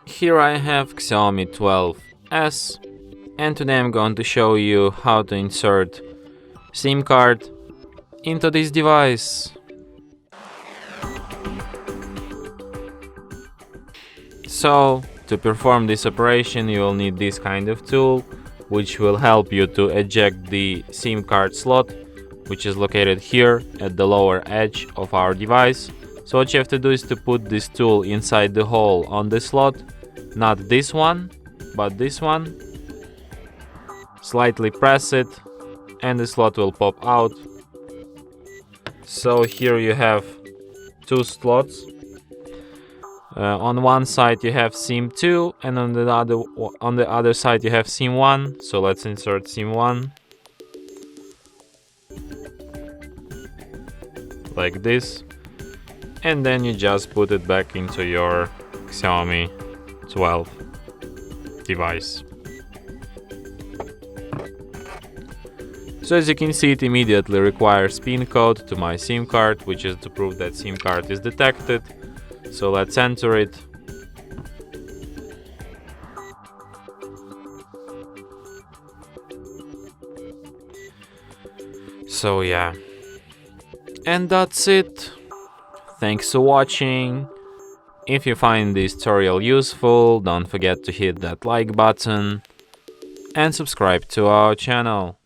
Here I have Xiaomi 12S, and today I'm going to show you how to insert SIM card into this device. So, to perform this operation you will need this kind of tool, which will help you to eject the SIM card slot, which is located here at the lower edge of our device. So what you have to do is to put this tool inside the hole on the slot, not this one, but this one. Slightly press it and the slot will pop out. So here you have two slots. On one side you have SIM 2 and on the other side you have SIM 1. So let's insert SIM 1 like this, and then you just put it back into your Xiaomi 12 device. So as you can see, it immediately requires PIN code to my SIM card, which is to prove that SIM card is detected. So let's enter it. So yeah, and that's it. Thanks for watching. If you find this tutorial useful, don't forget to hit that like button and subscribe to our channel.